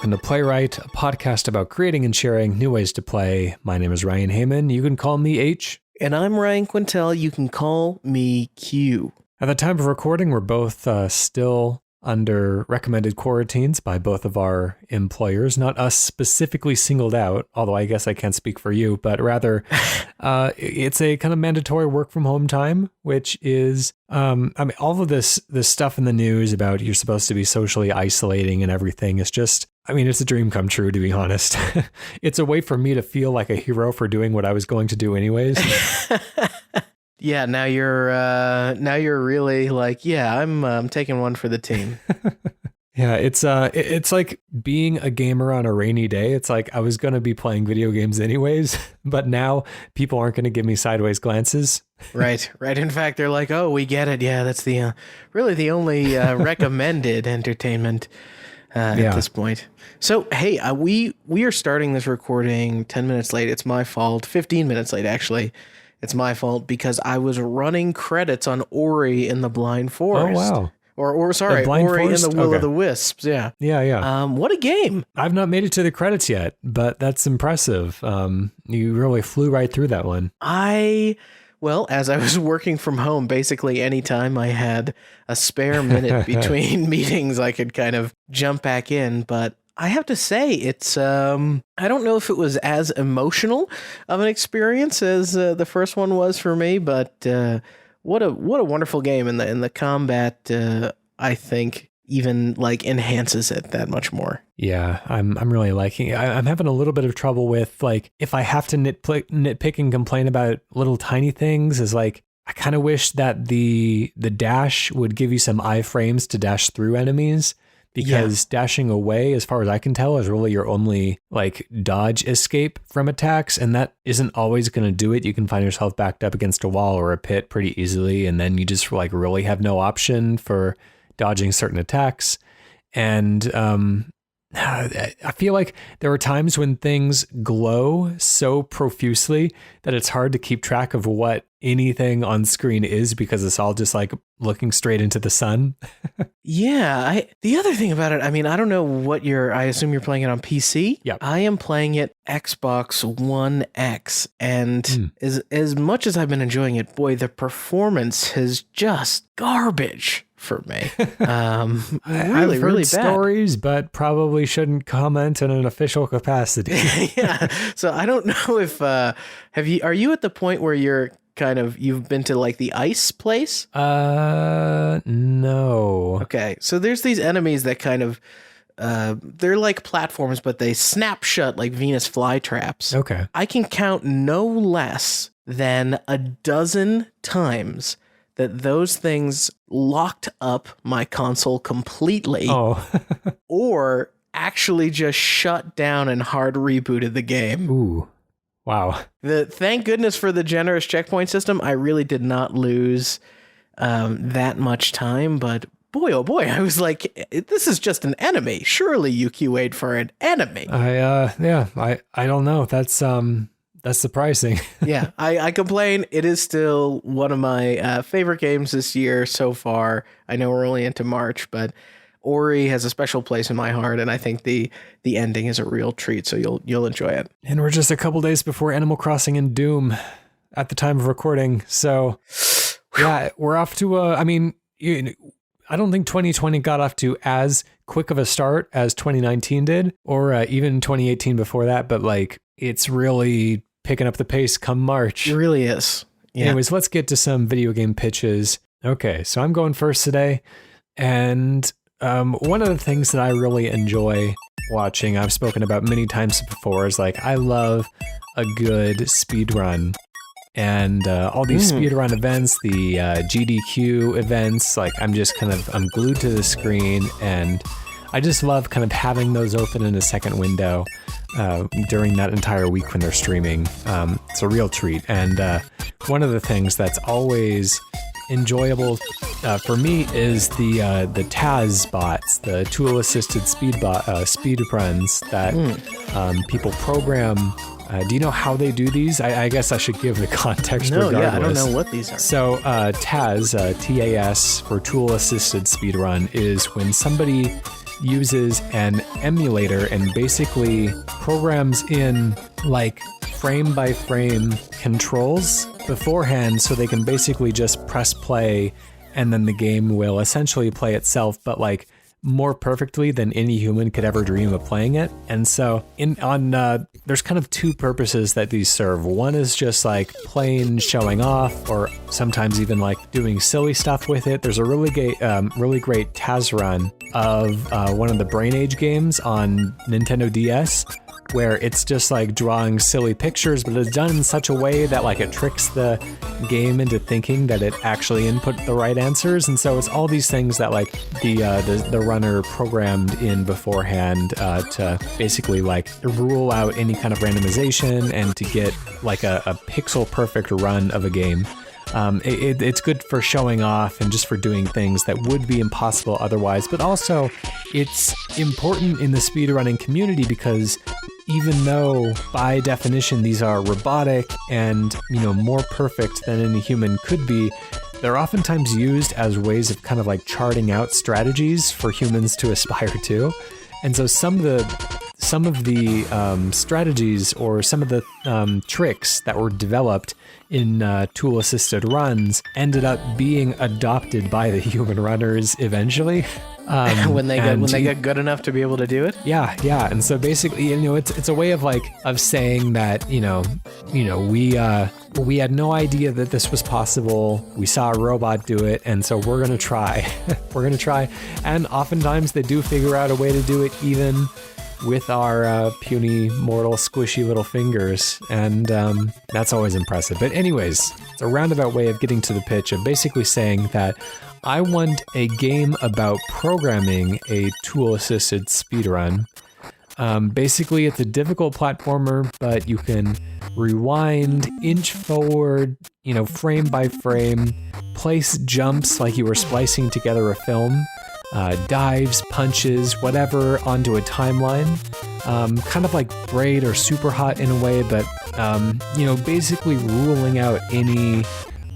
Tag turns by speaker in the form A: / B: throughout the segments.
A: welcome to Playwright, a podcast about creating and sharing new ways to play. My name is Ryan Hamann. You can call me H.
B: And I'm Ryan Quintal. You can call me Q.
A: At the time of recording, we're both still under recommended quarantines by both of our employers, not us specifically singled out, although I guess I can't speak for you, but rather it's a kind of mandatory work from home time, which is, all of this stuff in the news about you're supposed to be socially isolating and everything is just, it's a dream come true, to be honest. It's a way for me to feel like a hero for doing what I was going to do anyways.
B: Yeah, now you're really like, yeah, I'm taking one for the team.
A: Yeah, it's like being a gamer on a rainy day. It's like I was going to be playing video games anyways, but now people aren't going to give me sideways glances.
B: Right. In fact, they're like, oh, we get it. Yeah, that's the really the only recommended entertainment at this point. So, hey, we are starting this recording 10 minutes late. It's my fault. 15 minutes late, actually. It's my fault because I was running credits on Ori in the Blind Forest.
A: Oh, wow.
B: Or Ori
A: Forest?
B: in the Will of the Wisps. Yeah.
A: Yeah.
B: What a game.
A: I've not made it to the credits yet, but that's impressive. You really flew right through that one.
B: Well, as I was working from home, basically anytime I had a spare minute between meetings, I could kind of jump back in. But I have to say, it's, I don't know if it was as emotional of an experience as the first one was for me, but what a wonderful game. And the combat, I think, even like enhances it that much more.
A: Yeah, I'm really liking it. I'm having a little bit of trouble with, like, if I have to nitpick and complain about little tiny things, is like, I kind of wish that the dash would give you some iframes to dash through enemies. Because dashing away, as far as I can tell, is really your only like dodge escape from attacks. And that isn't always going to do it. You can find yourself backed up against a wall or a pit pretty easily. And then you just like really have no option for dodging certain attacks. And I feel like there are times when things glow so profusely that it's hard to keep track of what anything on screen is because it's all just like looking straight into the sun.
B: Yeah. The other thing about it, I don't know what I assume you're playing it on PC.
A: Yep.
B: I am playing it Xbox One X. And as much as I've been enjoying it, boy, the performance is just garbage for me.
A: I've heard stories, but probably shouldn't comment in an official capacity.
B: Yeah. So I don't know if, are you at the point where you've been to like the ice place?
A: No.
B: Okay. So there's these enemies that kind of, they're like platforms, but they snap shut like Venus flytraps.
A: Okay.
B: I can count no less than a dozen times that those things locked up my console completely.
A: Oh.
B: Or actually just shut down and hard rebooted the game.
A: Ooh. Wow.
B: Thank goodness for the generous checkpoint system. I really did not lose that much time, but boy, oh boy, I was like, this is just an enemy. Surely you QA'd for an enemy.
A: I don't know. That's surprising.
B: Yeah, I complain. It is still one of my favorite games this year so far. I know we're only into March, but Ori has a special place in my heart, and I think the ending is a real treat, so you'll enjoy it.
A: And we're just a couple days before Animal Crossing and Doom at the time of recording, so yeah, we're off to I don't think 2020 got off to as quick of a start as 2019 did, or even 2018 before that, but like it's really picking up the pace come March.
B: It really is. Yeah.
A: Anyways, let's get to some video game pitches. Okay, so I'm going first today, and one of the things that I really enjoy watching, I've spoken about many times before, is like I love a good speed run. And all these speedrun events, the GDQ events, like I'm glued to the screen, and I just love kind of having those open in a second window during that entire week when they're streaming. It's a real treat. And one of the things that's always enjoyable for me is the TASbots, the tool-assisted speed runs that people program. Do you know how they do these? I guess I should give the context regardless.
B: Yeah, I don't know what these are.
A: So TAS, TAS for tool-assisted speedrun, is when somebody uses an emulator and basically programs in like frame by frame controls beforehand so they can basically just press play and then the game will essentially play itself, but like more perfectly than any human could ever dream of playing it. And so there's kind of two purposes that these serve. One is just like plain showing off, or sometimes even like doing silly stuff with it. There's a really great TAS run of one of the Brain Age games on Nintendo DS, where it's just like drawing silly pictures, but it's done in such a way that like it tricks the game into thinking that it actually input the right answers. And so it's all these things that like the runner programmed in beforehand to basically like rule out any kind of randomization and to get like a pixel perfect run of a game. It's good for showing off and just for doing things that would be impossible otherwise, but also it's important in the speedrunning community because even though by definition these are robotic and, you know, more perfect than any human could be, they're oftentimes used as ways of kind of like charting out strategies for humans to aspire to. And so some of the strategies or some of the tricks that were developed in tool-assisted runs ended up being adopted by the human runners eventually.
B: When they get good enough to be able to do it.
A: Yeah. And so basically, you know, it's a way of saying that, you know, we had no idea that this was possible. We saw a robot do it, and so we're gonna try. We're gonna try, and oftentimes they do figure out a way to do it even with our puny, mortal, squishy little fingers, and that's always impressive. But anyways, it's a roundabout way of getting to the pitch of basically saying that I want a game about programming a tool-assisted speedrun. Basically, it's a difficult platformer, but you can rewind, inch forward, you know, frame by frame, place jumps like you were splicing together a film, dives, punches, whatever, onto a timeline. Kind of like Braid or Superhot in a way, but, you know, basically ruling out any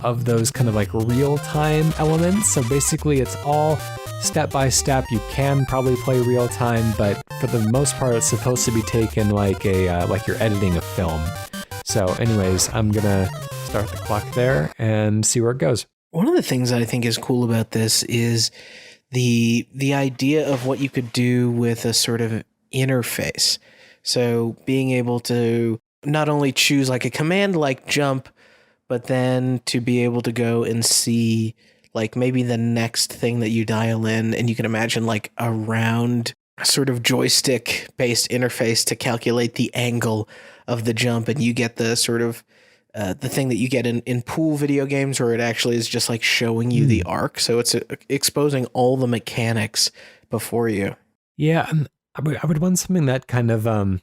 A: of those kind of like real-time elements. So basically it's all step by step. You can probably play real time, but for the most part it's supposed to be taken like like you're editing a film. So anyways, I'm gonna start the clock there and see where it goes.
B: One of the things that I think is cool about this is the idea of what you could do with a sort of interface. So being able to not only choose like a command like jump, but then to be able to go and see like maybe the next thing that you dial in, and you can imagine like a round sort of joystick based interface to calculate the angle of the jump, and you get the sort of the thing that you get in pool video games where it actually is just like showing you the arc. So it's exposing all the mechanics before you.
A: Yeah, I would want something that kind of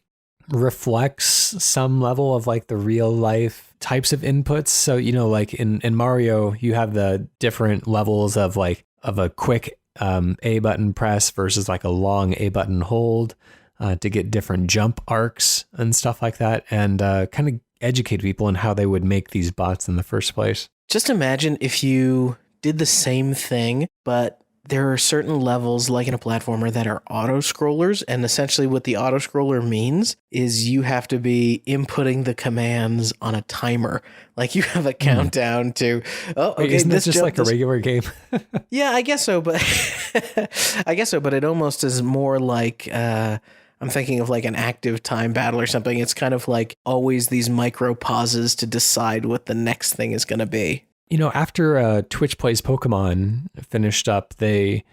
A: reflects some level of like the real life types of inputs. So, you know, like in Mario, you have the different levels of like of a quick A button press versus like a long A button hold to get different jump arcs and stuff like that, and kind of educate people on how they would make these bots in the first place.
B: Just imagine if you did the same thing, but there are certain levels, like in a platformer, that are auto-scrollers, and essentially what the auto-scroller means is you have to be inputting the commands on a timer. Like you have a countdown to,
A: Wait, isn't this just like a regular game?
B: Yeah, I guess so, but but it almost is more like I'm thinking of like an active time battle or something. It's kind of like always these micro pauses to decide what the next thing is going to be.
A: You know, after Twitch Plays Pokemon finished up, they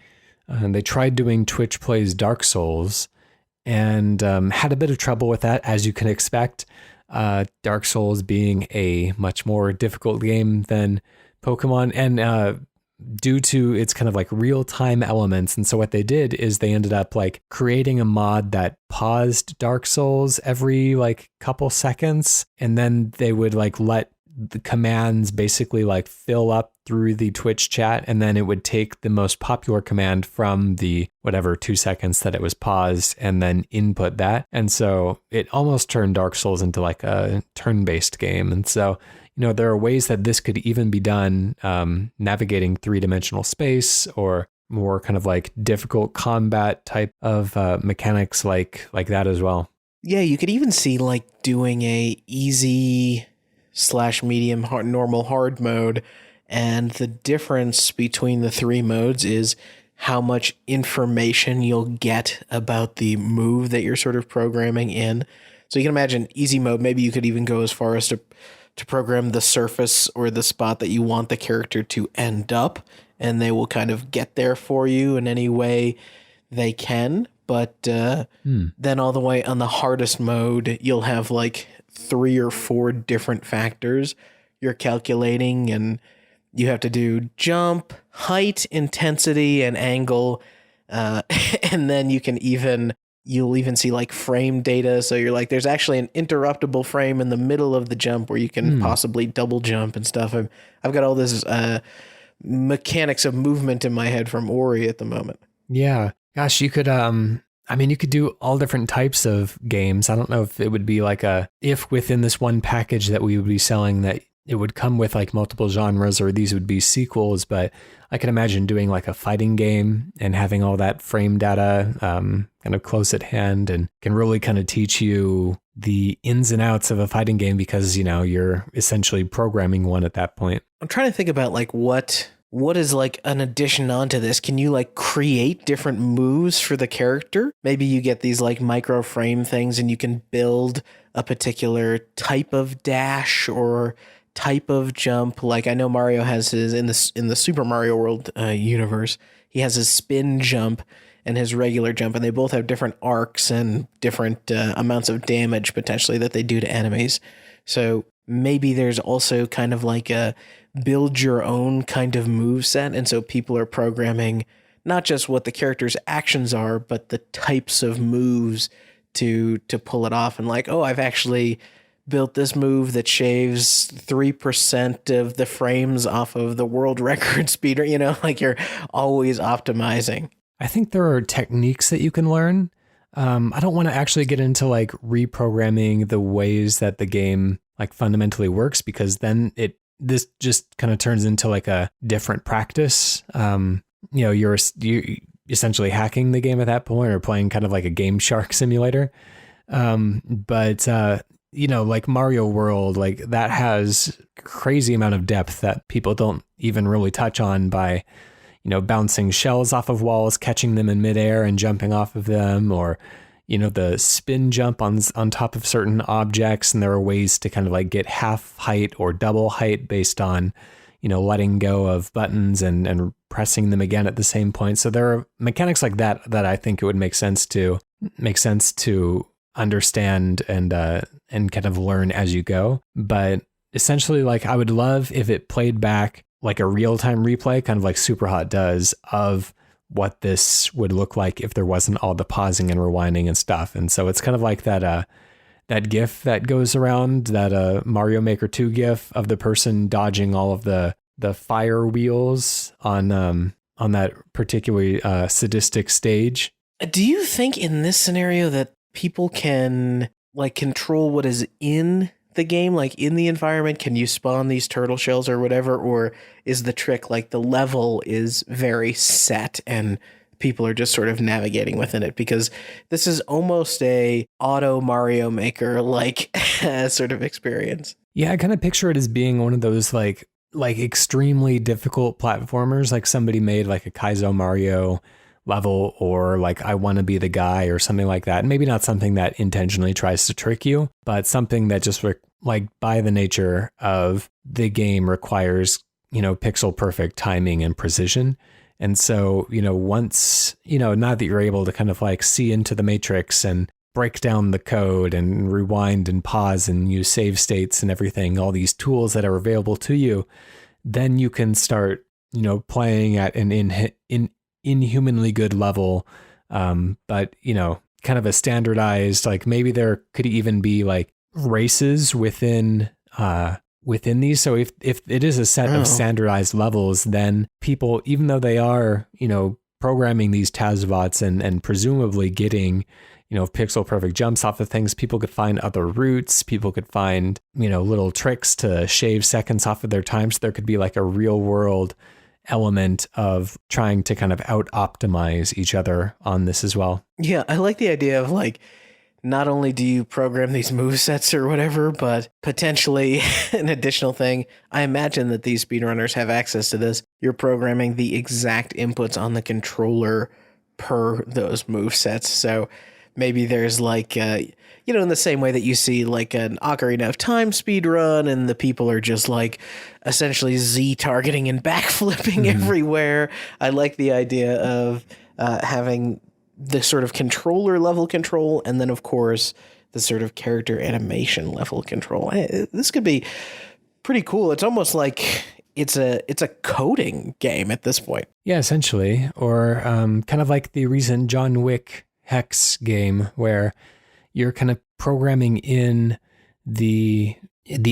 A: tried doing Twitch Plays Dark Souls and had a bit of trouble with that, as you can expect. Dark Souls being a much more difficult game than Pokemon, and due to its kind of like real-time elements. And so what they did is they ended up like creating a mod that paused Dark Souls every like couple seconds, and then they would like let the commands basically like fill up through the Twitch chat, and then it would take the most popular command from the whatever 2 seconds that it was paused and then input that. And so it almost turned Dark Souls into like a turn-based game. And so, you know, there are ways that this could even be done navigating three-dimensional space, or more kind of like difficult combat type of mechanics like that as well.
B: Yeah, you could even see like doing a easy / medium hard, normal hard mode, and the difference between the 3 modes is how much information you'll get about the move that you're sort of programming in. So you can imagine easy mode, maybe you could even go as far as to program the surface or the spot that you want the character to end up, and they will kind of get there for you in any way they can. But then all the way on the hardest mode, you'll have like 3 or 4 different factors you're calculating, and you have to do jump, height, intensity, and angle. And then you'll even see like frame data. So you're like, there's actually an interruptible frame in the middle of the jump where you can possibly double jump and stuff. I've got all this mechanics of movement in my head from Ori at the moment.
A: Yeah. Gosh, you could, you could do all different types of games. I don't know if it would be like if within this one package that we would be selling that it would come with like multiple genres or these would be sequels, but I can imagine doing like a fighting game and having all that frame data kind of close at hand and can really kind of teach you the ins and outs of a fighting game because, you're essentially programming one at that point.
B: I'm trying to think about like what is like an addition onto this? Can you like create different moves for the character? Maybe you get these like micro frame things and you can build a particular type of dash or type of jump. Like I know Mario has his in the Super Mario World universe, he has his spin jump and his regular jump, and they both have different arcs and different amounts of damage potentially that they do to enemies. So maybe there's also kind of like a build your own kind of move set. And so people are programming not just what the character's actions are, but the types of moves to pull it off. And like, oh, I've actually built this move that shaves 3% of the frames off of the world record speed, like you're always optimizing.
A: I think there are techniques that you can learn. I don't want to actually get into like reprogramming the ways that the game like fundamentally works, because then this just kind of turns into like a different practice. You're essentially hacking the game at that point or playing kind of like a Game Shark simulator. But like Mario World, like that has crazy amount of depth that people don't even really touch on by, bouncing shells off of walls, catching them in midair and jumping off of them, or, the spin jump on top of certain objects. And there are ways to kind of like get half height or double height based on, letting go of buttons and pressing them again at the same point. So there are mechanics like that I think it would make sense to understand and kind of learn as you go. But essentially, like I would love if it played back like a real-time replay, kind of like Superhot does, of what this would look like if there wasn't all the pausing and rewinding and stuff. And so it's kind of like that GIF that goes around, that Mario Maker 2 GIF of the person dodging all of the fire wheels on that particularly sadistic stage.
B: Do you think in this scenario that people can like control what is in the game, like in the environment? Can you spawn these turtle shells or whatever? Or is the trick like the level is very set and people are just sort of navigating within it? Because this is almost a auto Mario Maker like sort of experience.
A: Yeah, I kind of picture it as being one of those like extremely difficult platformers, like somebody made like a Kaizo Mario level, or like I Want to Be the Guy or something like that. And maybe not something that intentionally tries to trick you, but something that just like by the nature of the game requires, pixel perfect timing and precision. And so, once, now that you're able to kind of like see into the matrix and break down the code and rewind and pause and use save states and everything, all these tools that are available to you, then you can start, playing at an inhumanly good level, but kind of a standardized, like maybe there could even be like races within these. So if it is a set of standardized levels, then people, even though they are programming these TASbots and presumably getting pixel perfect jumps off of things, people could find other routes, people could find little tricks to shave seconds off of their time. So there could be like a real world element of trying to kind of out-optimize each other on this as well.
B: Yeah, I like the idea of like, not only do you program these movesets or whatever, but potentially an additional thing. I imagine that these speedrunners have access to this. You're programming the exact inputs on the controller per those movesets. So maybe there's like, in the same way that you see like an Ocarina of Time speedrun and the people are just like essentially Z targeting and backflipping everywhere. I like the idea of having the sort of controller level control, and then of course the sort of character animation level control. This could be pretty cool. It's almost like it's a coding game at this point.
A: Yeah, essentially, or kind of like the recent John Wick Hex game, where you're kind of programming in the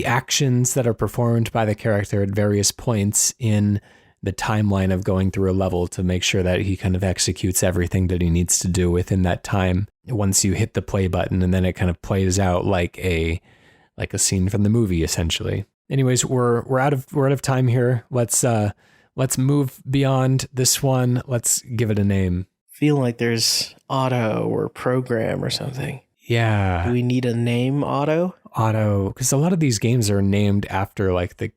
A: actions that are performed by the character at various points in the timeline of going through a level to make sure that he kind of executes everything that he needs to do within that time once you hit the play button, and then it kind of plays out like a scene from the movie, essentially. Anyways, we're out of time here. Let's move beyond this one. Let's give it a name.
B: Feel like there's auto or program or something.
A: Yeah.
B: Do we need a name, auto?
A: Auto, because a lot of these games are named after like the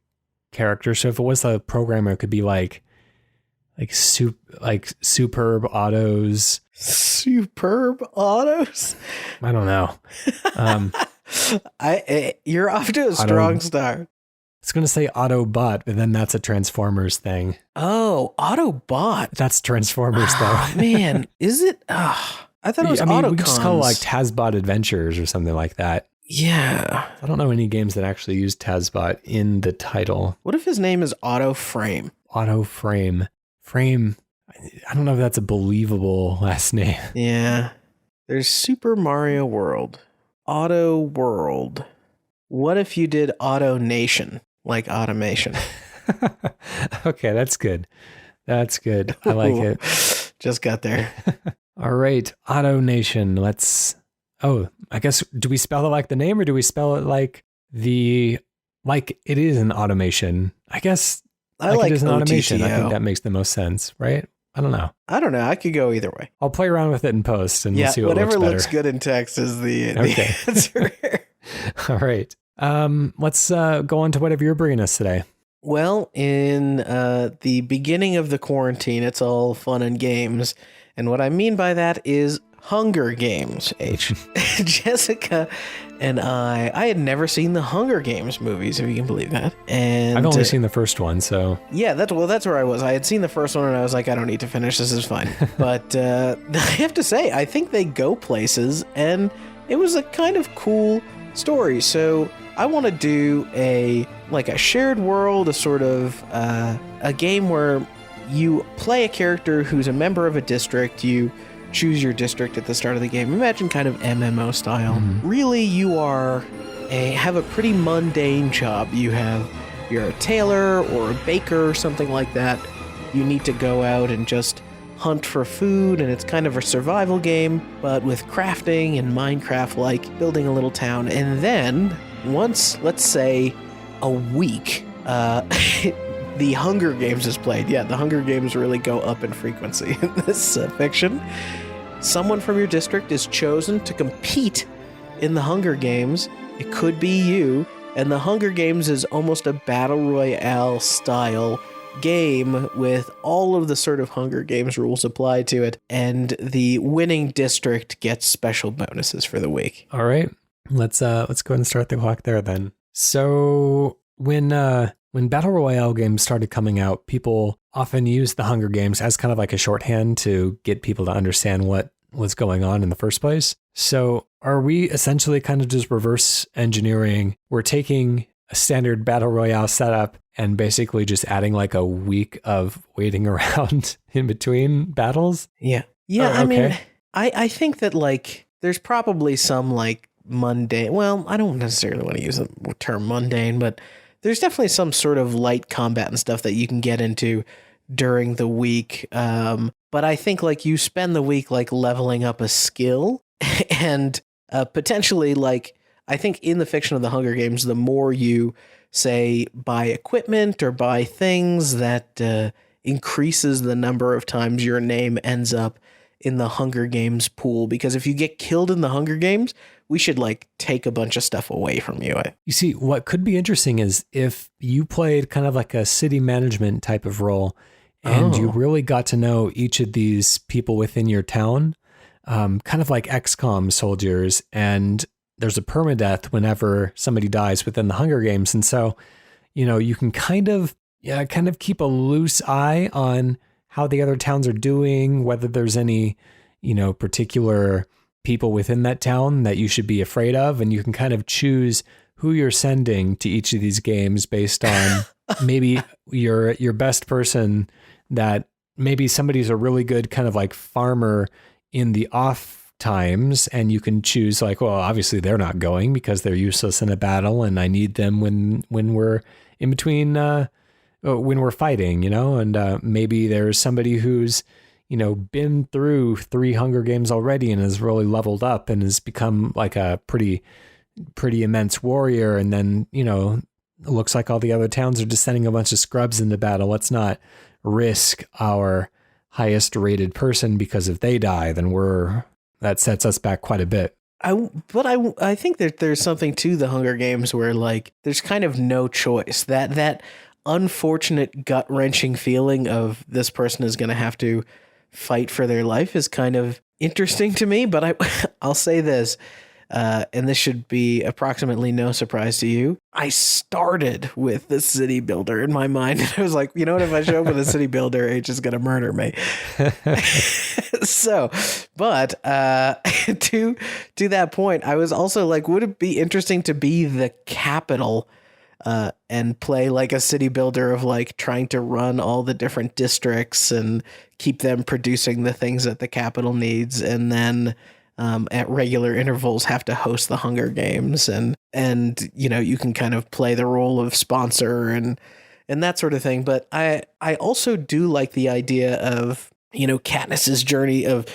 A: character. So if it was a programmer, it could be like Superb Autos.
B: Superb Autos?
A: I don't know.
B: You're off to a strong start.
A: It's going to say Autobot, but then that's a Transformers thing.
B: Oh, Autobot.
A: That's Transformers though.
B: Man, is it? I thought it was Autocons.
A: We could just call it like TASbot Adventures or something like that.
B: Yeah.
A: I don't know any games that actually use TASbot in the title.
B: What if his name is Autoframe?
A: Autoframe. Frame. I don't know if that's a believable last name.
B: Yeah. There's Super Mario World. Auto World. What if you did AutoNation, like automation?
A: Okay, that's good. That's good. I like it.
B: Just got there.
A: All right, AutoNation. I guess, do we spell it like the name, or do we spell it like it is an automation? I guess it is an automation. I think that makes the most sense, right? I don't know.
B: I could go either way.
A: I'll play around with it in post and we'll see what
B: whatever
A: looks
B: looks good in text is the answer.
A: All right. Let's go on to whatever you're bringing us today.
B: Well, in the beginning of the quarantine, it's all fun and games. And what I mean by that is Hunger Games, H. Jessica and I had never seen the Hunger Games movies, if you can believe that. And
A: I've only seen the first one, so...
B: Yeah, that's where I was. I had seen the first one, and I was like, I don't need to finish, this is fine. But I have to say, I think they go places, and it was a kind of cool story. So I want to do a shared world, a sort of a game where you play a character who's a member of a district. You choose your district at the start of the game. Imagine kind of MMO style. Mm-hmm. Really, you have a pretty mundane job. You're a tailor or a baker or something like that. You need to go out and just hunt for food, and it's kind of a survival game, but with crafting and Minecraft-like, building a little town. And then, once, let's say, a week, the Hunger Games is played. Yeah, the Hunger Games really go up in frequency in this fiction. Someone from your district is chosen to compete in the Hunger Games. It could be you. And the Hunger Games is almost a battle royale style game with all of the sort of Hunger Games rules applied to it. And the winning district gets special bonuses for the week.
A: All right. Let's go ahead and start the clock there then. So when battle royale games started coming out, people often used the Hunger Games as kind of like a shorthand to get people to understand what was going on in the first place. So are we essentially kind of just reverse engineering? We're taking a standard battle royale setup and basically just adding like a week of waiting around in between battles?
B: Yeah. Yeah, I mean, I think that like there's probably some like mundane, well, I don't necessarily want to use the term mundane, but there's definitely some sort of light combat and stuff that you can get into during the week. But I think like you spend the week like leveling up a skill and potentially like, I think in the fiction of the Hunger Games, the more you say buy equipment or buy things that increases the number of times your name ends up in the Hunger Games pool. Because if you get killed in the Hunger Games, we should like take a bunch of stuff away from you.
A: You see, what could be interesting is if you played kind of like a city management type of role and you really got to know each of these people within your town, kind of like XCOM soldiers, and there's a permadeath whenever somebody dies within the Hunger Games. And so, you can kind of keep a loose eye on how the other towns are doing, whether there's any, particular people within that town that you should be afraid of. And you can kind of choose who you're sending to each of these games based on maybe your best person, that maybe somebody's a really good kind of like farmer in the off times, and you can choose like, well, obviously they're not going because they're useless in a battle and I need them when we're in between, when we're fighting, and maybe there's somebody who's, been through 3 Hunger Games already and has really leveled up and has become like a pretty immense warrior. And then, it looks like all the other towns are just sending a bunch of scrubs into battle. Let's not risk our highest rated person, because if they die, then that sets us back quite a bit.
B: I think that there's something to the Hunger Games where like there's kind of no choice. That unfortunate gut wrenching feeling of this person is going to have to fight for their life is kind of interesting to me. But I'll say this, and this should be approximately no surprise to you. I started with the city builder in my mind. And I was like, what if I show up with a city builder, H is going to murder me. So, but to that point, I was also like, would it be interesting to be the capital and play like a city builder of like trying to run all the different districts and keep them producing the things that the capital needs, and then at regular intervals have to host the Hunger Games, and you can kind of play the role of sponsor and that sort of thing. But I also do like the idea of Katniss's journey of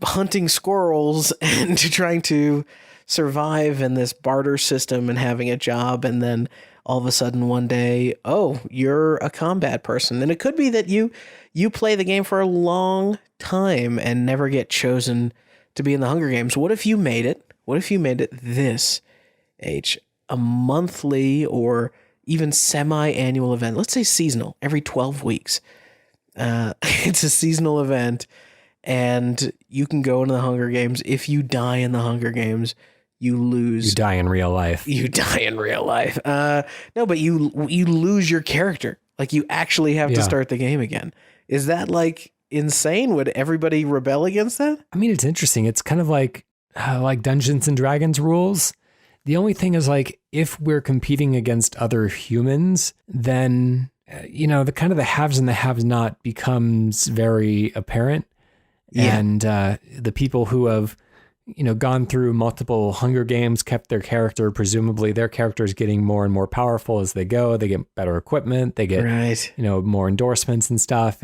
B: hunting squirrels and trying to survive in this barter system and having a job, and then all of a sudden one day, oh, you're a combat person. And it could be that you play the game for a long time and never get chosen to be in the Hunger Games. What if you made it? What if you made it this, H, a monthly or even semi-annual event? Let's say seasonal, every 12 weeks. It's a seasonal event, and you can go into the Hunger Games. If you die in the Hunger Games, you lose.
A: You die in real life.
B: No, but you lose your character. Like you actually have to start the game again. Is that like insane? Would everybody rebel against that?
A: I mean, it's interesting. It's kind of like Dungeons and Dragons rules. The only thing is like, if we're competing against other humans, then, the kind of the haves and the have not becomes very apparent. Yeah. And the people who have, gone through multiple Hunger Games, kept their character, presumably their character is getting more and more powerful as they go. They get better equipment. They get, more endorsements and stuff.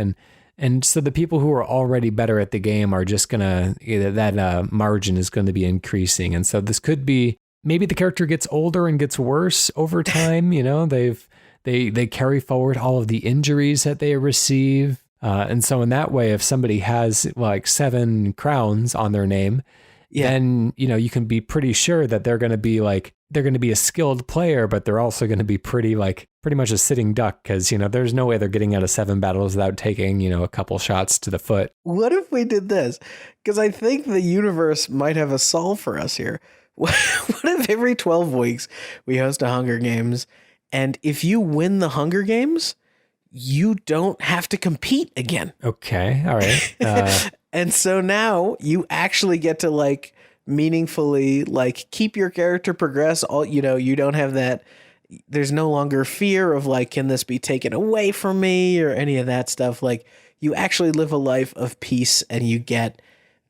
A: And so the people who are already better at the game are just going to, that margin is going to be increasing. And so this could be, maybe the character gets older and gets worse over time. They carry forward all of the injuries that they receive. And so in that way, if somebody has like 7 crowns on their name, then, you can be pretty sure that they're going to be a skilled player, but they're also going to be pretty much a sitting duck, because, there's no way they're getting out of 7 battles without taking, a couple shots to the foot.
B: What if we did this? Because I think the universe might have a solve for us here. What if every 12 weeks we host a Hunger Games, and if you win the Hunger Games, you don't have to compete again?
A: Okay. All right.
B: And so now you actually get to like meaningfully like keep your character progress. You don't have that. There's no longer fear of like, can this be taken away from me or any of that stuff? Like you actually live a life of peace and you get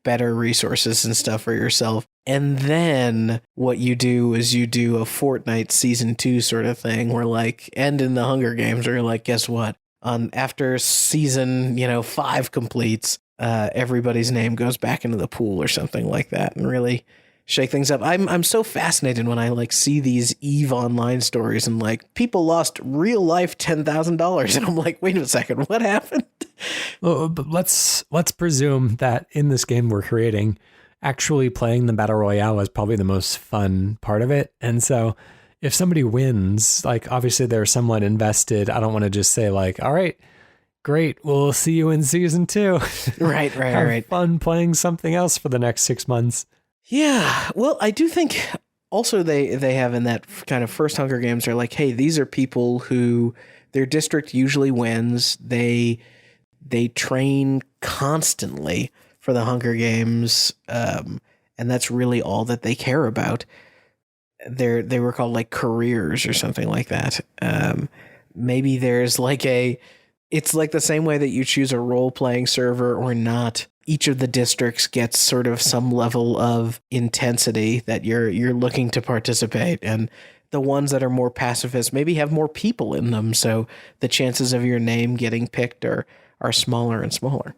B: better resources and stuff for yourself. And then what you do is you do a Fortnite season 2 sort of thing where like end in the Hunger Games, where you're like, guess what? After season, 5 completes, everybody's name goes back into the pool or something like that, and really shake things up. I'm so fascinated when I like see these EVE Online stories and like people lost real life $10,000 and I'm like, wait a second, what happened?
A: Well, but let's presume that in this game we're creating, actually playing the battle royale is probably the most fun part of it. And so if somebody wins, like obviously they're somewhat invested. I don't want to just say like, all right, great, we'll see you in season 2.
B: Right.
A: Have fun playing something else for the next 6 months.
B: Yeah, well, I do think also they have in that kind of first Hunger Games are like, hey, these are people who their district usually wins. They train constantly for the Hunger Games, and that's really all that they care about. They were called like careers or something like that. Maybe there's like it's like the same way that you choose a role-playing server or not. Each of the districts gets sort of some level of intensity that you're looking to participate, and the ones that are more pacifist maybe have more people in them, so the chances of your name getting picked are smaller and smaller.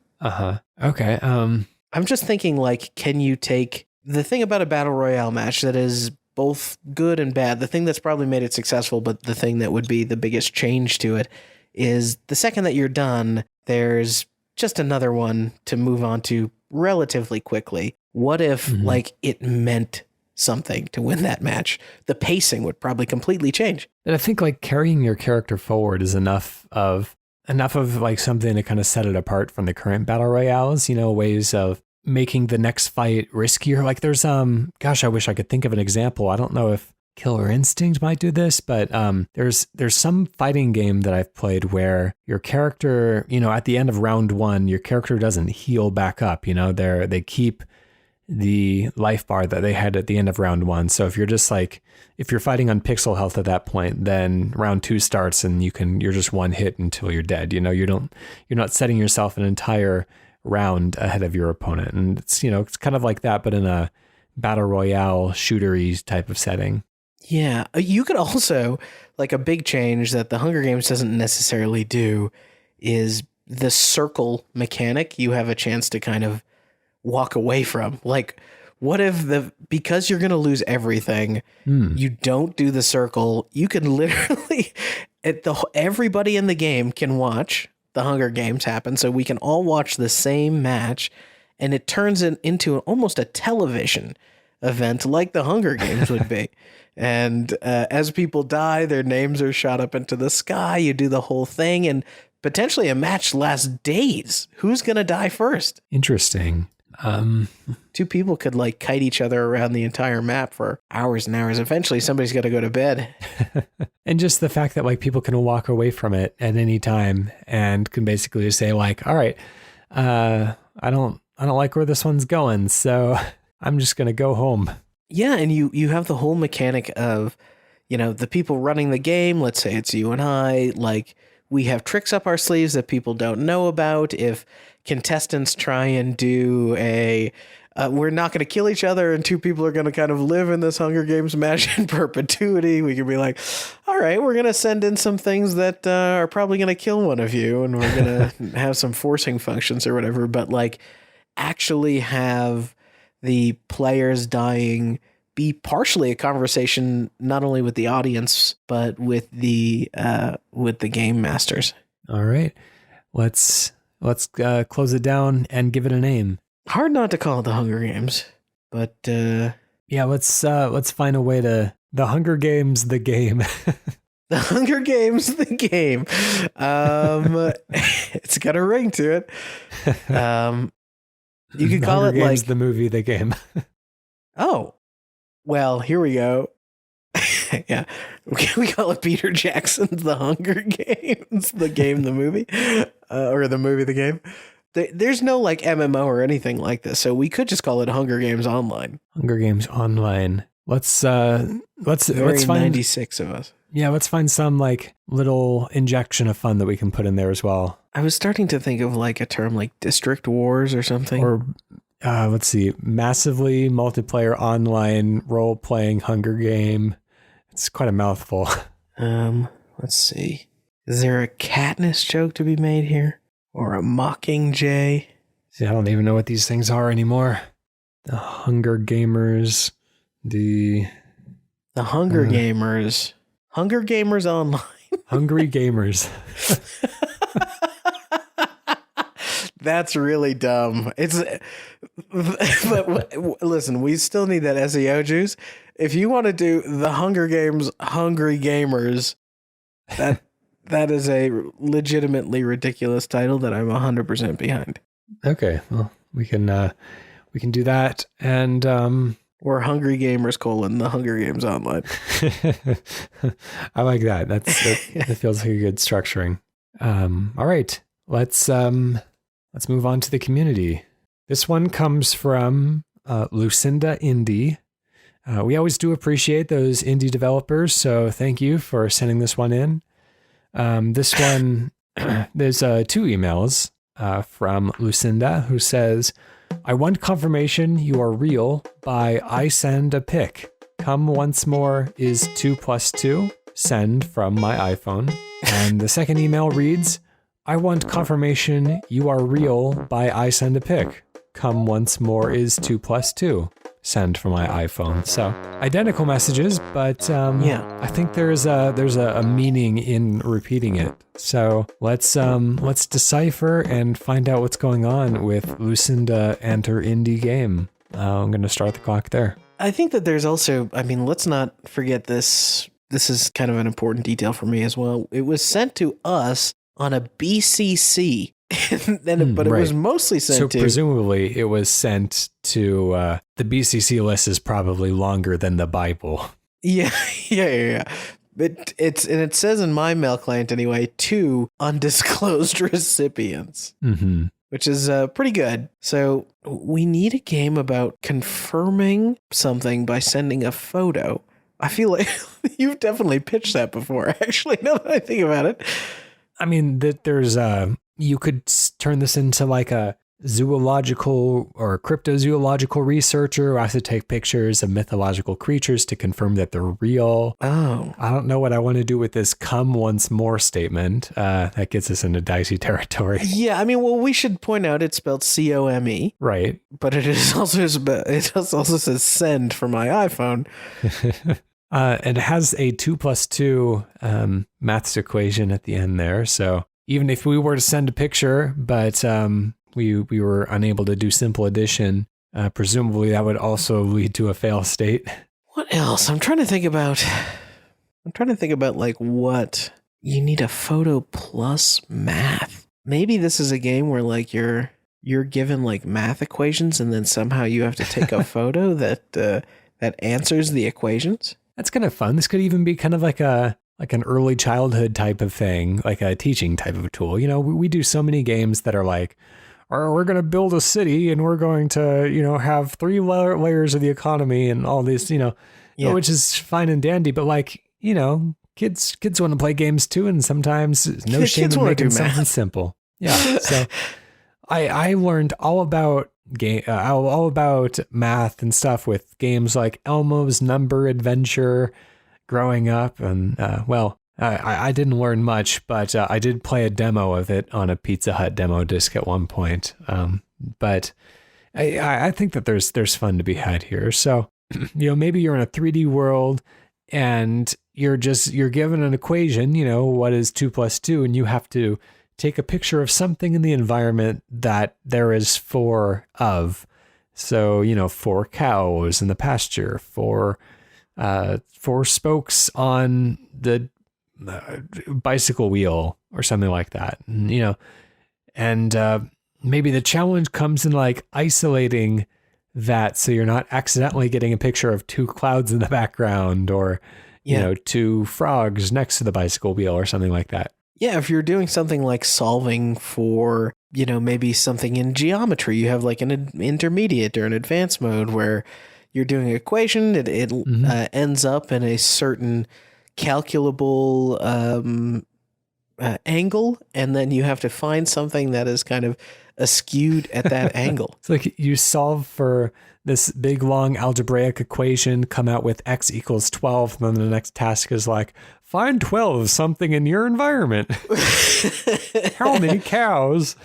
A: Okay.
B: I'm just thinking, like, can you take the thing about a battle royale match that is both good and bad, the thing that's probably made it successful, but the thing that would be the biggest change to it is the second that you're done, there's just another one to move on to relatively quickly. What if like it meant something to win that match? The pacing would probably completely change.
A: And I think like carrying your character forward is enough of like something to kind of set it apart from the current battle royales, ways of making the next fight riskier. Like there's gosh, I wish I could think of an example. I don't know if Killer Instinct might do this, but there's some fighting game that I've played where your character, at the end of round 1, your character doesn't heal back up. They keep the life bar that they had at the end of round 1. So if you're just like, if you're fighting on pixel health at that point, then round 2 starts and you're just one hit until you're dead. You're not setting yourself an entire round ahead of your opponent. And it's, it's kind of like that, but in a battle royale shootery type of setting.
B: Yeah, you could also, like a big change that the Hunger Games doesn't necessarily do is the circle mechanic you have a chance to kind of walk away from. Like, what if because you're going to lose everything, you don't do the circle, you can literally, everybody in the game can watch the Hunger Games happen, so we can all watch the same match, and it turns into almost a television event like the Hunger Games would be. And as people die, their names are shot up into the sky. You do the whole thing, and potentially a match lasts days. Who's going to die first?
A: Interesting.
B: 2 people could like kite each other around the entire map for hours and hours. Eventually, somebody's got to go to bed.
A: And just the fact that like people can walk away from it at any time and can basically just say like, all right, I don't like where this one's going, so I'm just going to go home.
B: Yeah, and you have the whole mechanic of, the people running the game, let's say it's you and I, like we have tricks up our sleeves that people don't know about. If contestants try and do we're not going to kill each other and 2 people are going to kind of live in this Hunger Games match in perpetuity, we can be like, all right, we're going to send in some things that are probably going to kill one of you, and we're going to have some forcing functions or whatever, but like actually have the players dying be partially a conversation not only with the audience but with the game masters.
A: All right, let's close it down and give it a name.
B: Hard not to call it the Hunger Games, but
A: yeah, let's find a way to the Hunger Games the game.
B: The Hunger Games the game. It's got a ring to it. You could call
A: Hunger
B: it
A: Games
B: like
A: the movie the game.
B: Oh, well, here we go. Yeah, we call it Peter Jackson's The Hunger Games, the game, the movie, or the movie, the game. There's no like MMO or anything like this, so we could just call it Hunger Games Online.
A: Hunger Games Online. Let's find
B: 96 of us.
A: Yeah, let's find some like little injection of fun that we can put in there as well.
B: I was starting to think of like a term like District Wars or something.
A: Or let's see, massively multiplayer online role-playing Hunger Game. It's quite a mouthful.
B: Let's see. Is there a Katniss joke to be made here? Or a Mockingjay?
A: See, I don't even know what these things are anymore. The Hunger Gamers. The
B: Hunger Gamers. Hunger Gamers Online.
A: Hungry Gamers.
B: That's really dumb. But listen, we still need that SEO juice. If you want to do the Hunger Games Hungry Gamers, that is a legitimately ridiculous title that I'm 100% behind.
A: Okay, well, we can do that, and
B: or Hungry Gamers : the Hunger Games Online.
A: I like that. That feels like a good structuring. All right, let's move on to the community. This one comes from Lucinda Indy. We always do appreciate those indie developers, so thank you for sending this one in. This one, there's 2 emails from Lucinda, who says, I want confirmation you are real by I send a pic. Come once more is 2 + 2. Send from my iPhone. And the second email reads, I want confirmation you are real by I send a pic. Come once more is 2 + 2. Send from my iPhone. So identical messages, but I think there's a meaning in repeating it. So let's decipher and find out what's going on with Lucinda and her indie game. I'm going to start the clock there.
B: I think that there's also, let's not forget this. This is kind of an important detail for me as well. It was sent to us on a BCC. But it was mostly sent to...
A: So presumably it was sent to... the BCC list is probably longer than the Bible.
B: Yeah. But it says in my mail client anyway, 2 undisclosed recipients.
A: Mm-hmm.
B: Which is pretty good. So we need a game about confirming something by sending a photo. I feel like you've definitely pitched that before, actually, now that I think about it.
A: There's... you could turn this into like a zoological or cryptozoological researcher who has to take pictures of mythological creatures to confirm that they're real.
B: Oh.
A: I don't know what I want to do with this come once more statement. That gets us into dicey territory.
B: Yeah, we should point out it's spelled COME.
A: Right.
B: But it also says send for my iPhone.
A: It has a 2 + 2 maths equation at the end there, so... Even if we were to send a picture, but we were unable to do simple addition, presumably that would also lead to a fail state.
B: What else? I'm trying to think about like what you need a photo plus math. Maybe this is a game where like you're given like math equations and then somehow you have to take a photo that answers the equations.
A: That's kind of fun. This could even be kind of like an early childhood type of thing, like a teaching type of tool. We do so many games that are like, we're going to build a city and we're going to, have 3 layers of the economy and all this, which is fine and dandy. But like, kids want to play games too. And sometimes no shame in making something simple. Yeah. So I learned all about math and stuff with games like Elmo's Number Adventure growing up, and I didn't learn much, but I did play a demo of it on a Pizza Hut demo disc at one point. But I think that there's fun to be had here. So maybe you're in a 3D world and you're given an equation, what is 2 + 2, and you have to take a picture of something in the environment that there is 4 of. So 4 cows in the pasture, 4 spokes on the bicycle wheel or something like that. And maybe the challenge comes in like isolating that so you're not accidentally getting a picture of 2 clouds in the background or 2 frogs next to the bicycle wheel or something like that.
B: Yeah, if you're doing something like solving for, maybe something in geometry, you have like an intermediate or an advanced mode where you're doing an equation, it ends up in a certain calculable angle, and then you have to find something that is kind of askewed at that angle.
A: It's like you solve for this big, long algebraic equation, come out with x = 12, and then the next task is like, find 12, something in your environment. How many cows?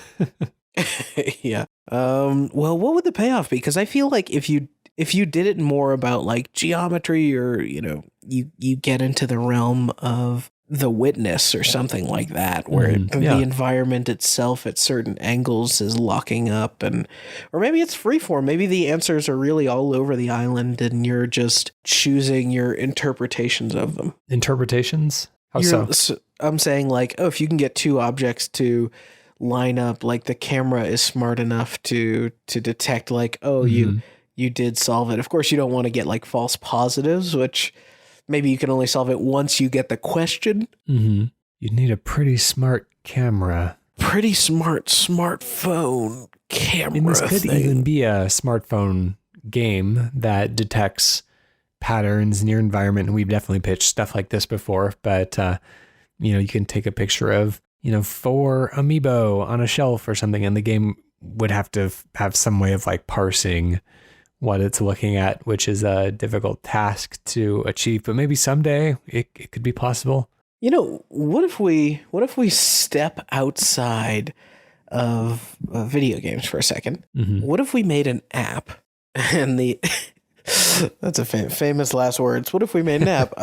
B: Yeah. Well, what would the payoff be? Because I feel like if you if you did it more about like geometry, or, you get into the realm of The Witness or something like that, where the environment itself at certain angles is locking up, or maybe it's freeform. Maybe the answers are really all over the island and you're just choosing your interpretations of them.
A: Interpretations? How so?
B: I'm saying like, if you can get two objects to line up, like the camera is smart enough to detect like, you did solve it. Of course, you don't want to get like false positives, which maybe you can only solve it once you get the question.
A: Mm-hmm. You'd need a pretty smart camera.
B: Pretty smart smartphone camera.
A: I mean, this could even be a smartphone game that detects patterns in your environment. And we've definitely pitched stuff like this before, but, you can take a picture of, 4 amiibo on a shelf or something, and the game would have to have some way of like parsing what it's looking at, which is a difficult task to achieve, but maybe someday it could be possible.
B: What if we step outside of video games for a second? Mm-hmm. What if we made an app, and that's a famous last words. What if we made an app?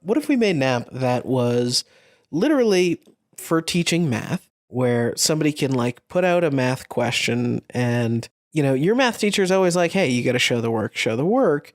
B: What if we made an app that was literally for teaching math, where somebody can like put out a math question, and your math teacher is always like, hey, you got to show the work.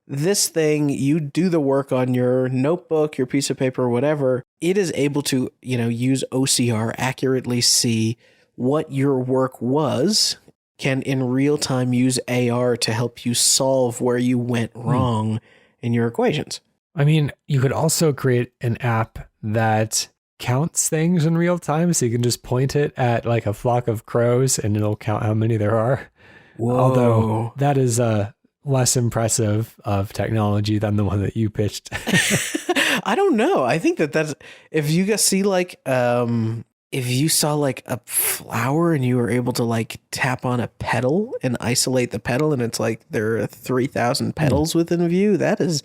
B: This thing, you do the work on your notebook, your piece of paper, whatever. It is able to, use OCR, accurately see what your work was, can in real time use AR to help you solve where you went wrong in your equations.
A: I mean, you could also create an app that counts things in real time, so you can just point it at like a flock of crows and it'll count how many there are.
B: Whoa.
A: Although that is less impressive of technology than the one that you pitched.
B: I don't know. I think that's, if you guys see like, if you saw like a flower and you were able to like tap on a petal and isolate the petal, and it's like there are 3,000 petals within view, that's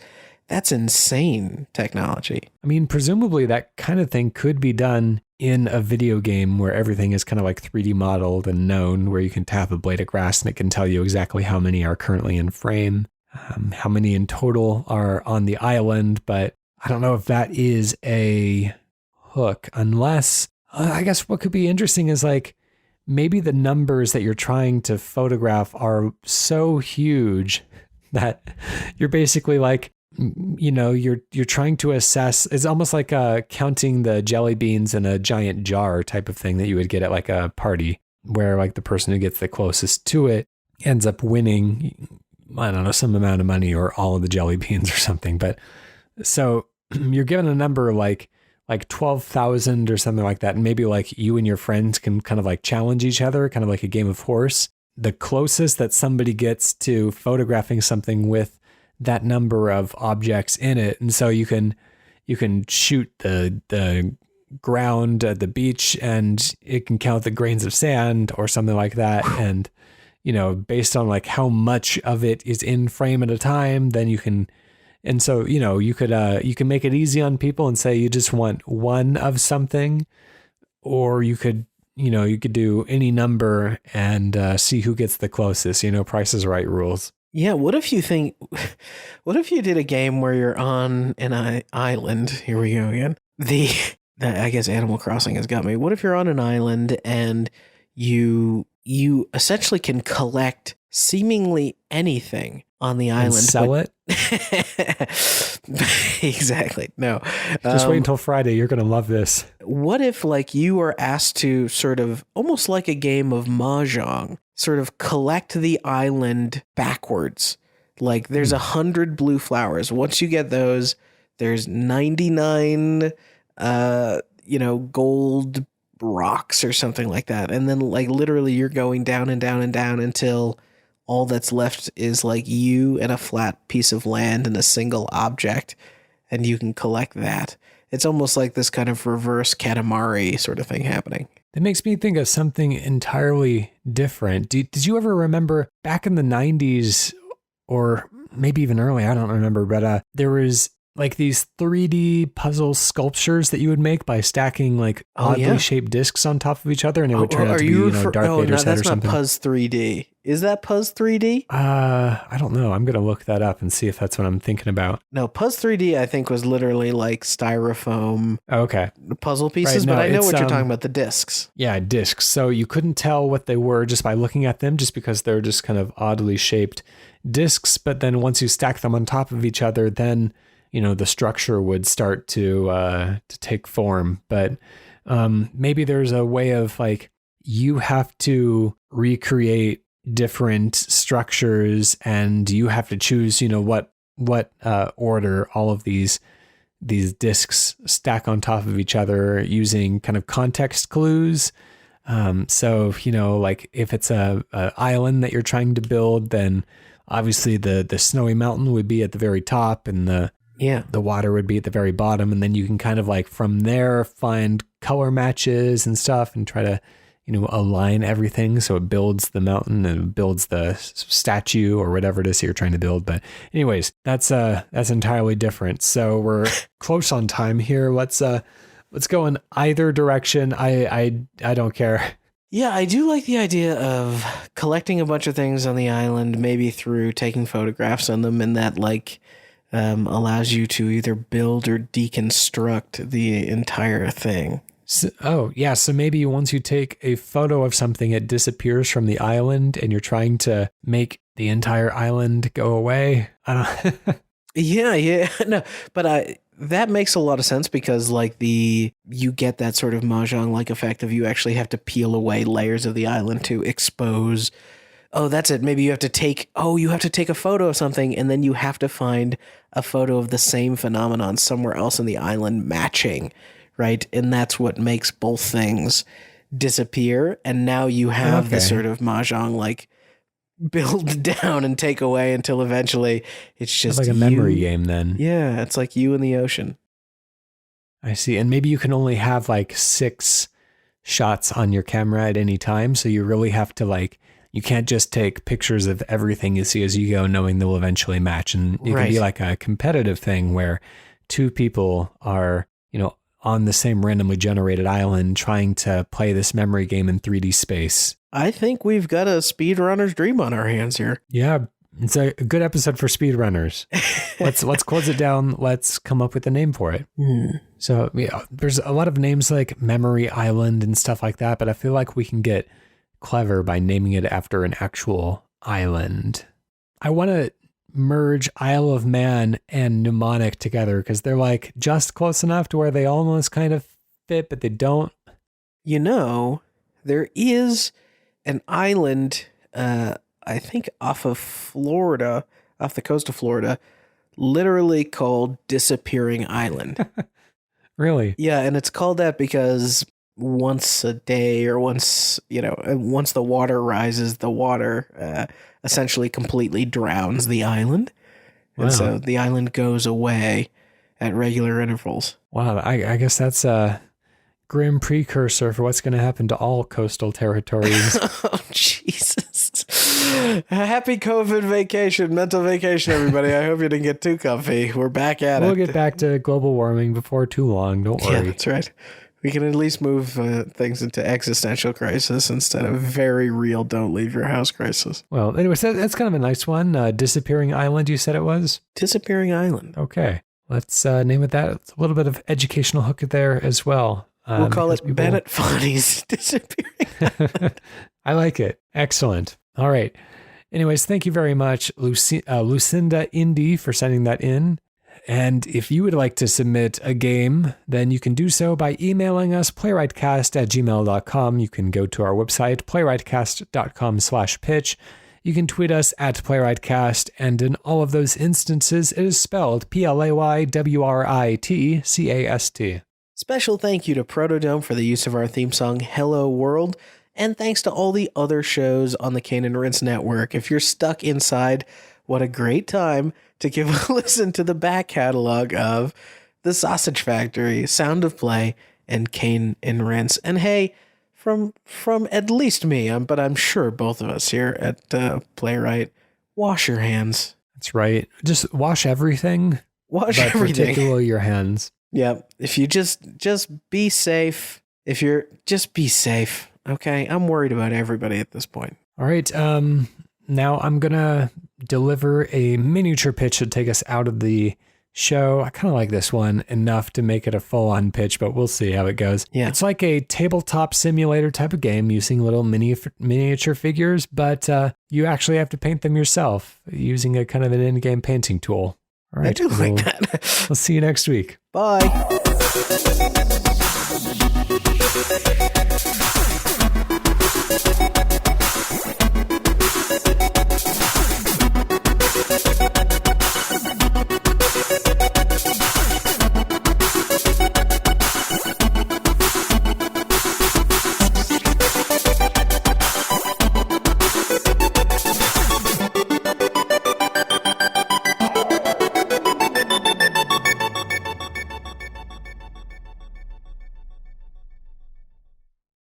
B: insane technology.
A: I mean, presumably that kind of thing could be done in a video game where everything is kind of like 3D modeled and known, where you can tap a blade of grass and it can tell you exactly how many are currently in frame, how many in total are on the island. But I don't know if that is a hook, unless I guess what could be interesting is like maybe the numbers that you're trying to photograph are so huge that you're basically like, you're trying to assess. It's almost like counting the jelly beans in a giant jar type of thing that you would get at like a party, where like the person who gets the closest to it ends up winning, I don't know, some amount of money or all of the jelly beans or something. But so you're given a number like 12,000 or something like that. And maybe like you and your friends can kind of like challenge each other, kind of like a game of horse. The closest that somebody gets to photographing something with that number of objects in it. And so you can shoot the ground at the beach and it can count the grains of sand or something like that. And, based on like how much of it is in frame at a time, then you can, and so, you can make it easy on people and say you just want one of something, or you could do any number and see who gets the closest, Price is Right rules.
B: Yeah, what if you did a game where you're on an island? Here we go again. I guess Animal Crossing has got me. What if you're on an island and you essentially can collect seemingly anything on the island.
A: And sell it?
B: Exactly. No.
A: Just wait until Friday. You're going to love this.
B: What if like you were asked to sort of almost like a game of Mahjong, sort of collect the island backwards? Like there's 100 blue flowers. Once you get those, there's 99, gold rocks or something like that. And then like literally you're going down and down and down until all that's left is like you and a flat piece of land and a single object, and you can collect that. It's almost like this kind of reverse Katamari sort of thing happening.
A: That makes me think of something entirely different. Did you ever remember back in the 90s, or maybe even early, I don't remember, but there was like these 3D puzzle sculptures that you would make by stacking like oddly shaped discs on top of each other, and it would turn out to be, Darth Vader's head or something.
B: That's not Puzz 3D. Is that Puzz 3D?
A: I don't know. I'm gonna look that up and see if that's what I'm thinking about.
B: No, Puzz 3D I think was literally like styrofoam puzzle pieces, but I know what you're talking about, the discs.
A: Yeah, discs. So you couldn't tell what they were just by looking at them, just because they're just kind of oddly shaped discs. But then once you stack them on top of each other, then the structure would start to take form. But maybe there's a way of like you have to recreate different structures, and you have to choose, what order all of these discs stack on top of each other using kind of context clues. So like if it's a island that you're trying to build, then obviously the snowy mountain would be at the very top, and the water would be at the very bottom, and then you can kind of like from there find color matches and stuff and try to align everything so it builds the mountain and builds the statue or whatever it is you're trying to build. But anyways, that's entirely different. So we're close on time here. Let's go in either direction. I don't care.
B: Yeah, I do like the idea of collecting a bunch of things on the island, maybe through taking photographs on them, and that like allows you to either build or deconstruct the entire thing.
A: So maybe once you take a photo of something, it disappears from the island, and you're trying to make the entire island go away. I don't.
B: Yeah, no, but that makes a lot of sense, because like you get that sort of Mahjong-like effect of you actually have to peel away layers of the island to expose. Oh, that's it. Maybe you have to take a photo of something, and then you have to find a photo of the same phenomenon somewhere else on the island matching. Right. And that's what makes both things disappear. And now you have this sort of Mahjong like build down and take away until eventually it's just
A: like a memory game then.
B: Yeah. It's like you in the ocean.
A: I see. And maybe you can only have like 6 shots on your camera at any time. So you really have to you can't just take pictures of everything you see as you go, knowing they'll eventually match. And it can be like a competitive thing where 2 people are, on the same randomly generated island trying to play this memory game in 3D space.
B: I think we've got a speedrunner's dream on our hands here.
A: Yeah, it's a good episode for speedrunners. Let's close it down. Let's come up with a name for it. So there's a lot of names like Memory Island and stuff like that, but I feel like we can get clever by naming it after an actual island. I want to merge Isle of Man and Mnemonic together, because they're like just close enough to where they almost kind of fit, but they don't.
B: There is an island, I think off of Florida, off the coast of Florida, literally called Disappearing Island.
A: Really?
B: Yeah, and it's called that because once a day or once the water rises, the water essentially completely drowns the island.
A: Wow.
B: And so the island goes away at regular intervals.
A: Wow, I guess that's a grim precursor for what's going to happen to all coastal territories.
B: Oh, Jesus. Happy COVID vacation, mental vacation, everybody. I hope you didn't get too comfy. We're back at it.
A: We'll get back to global warming before too long. Don't worry.
B: Yeah, that's right. We can at least move things into existential crisis instead of very real don't leave your house crisis.
A: Well, anyways, that's kind of a nice one. Disappearing Island, you said it was?
B: Disappearing Island.
A: Okay. Let's name it that. It's a little bit of educational hook there as well.
B: We'll call it Bennett Foddy's Disappearing Island.
A: I like it. Excellent. All right. Anyways, thank you very much, Lucinda Indy, for sending that in. And if you would like to submit a game, then you can do so by emailing us playwrightcast@gmail.com. You can go to our website, playwrightcast.com/pitch. You can tweet us at playwrightcast, and in all of those instances, it is spelled PLAYWRITCAST.
B: Special thank you to PROTODOME for the use of our theme song, Hello World, and thanks to all the other shows on the Kane and Rince network. If you're stuck inside, what a great time to give a listen to the back catalog of The Sausage Factory, Sound of Play, and Kane and Rince. And hey, from at least me, but I'm sure both of us here at Playwright, wash your hands.
A: That's right. Just wash everything.
B: Wash
A: but
B: everything.
A: particularly your hands.
B: Yeah. If you just be safe. If you're just be safe. Okay. I'm worried about everybody at this point.
A: All right. Now I'm going to deliver a miniature pitch to take us out of the show. I kind of like this one enough to make it a full-on pitch, but we'll see how it goes.
B: Yeah.
A: It's like a tabletop simulator type of game using little miniature figures, but you actually have to paint them yourself using a kind of an in-game painting tool. All right.
B: I do like that.
A: We'll see you next week.
B: Bye.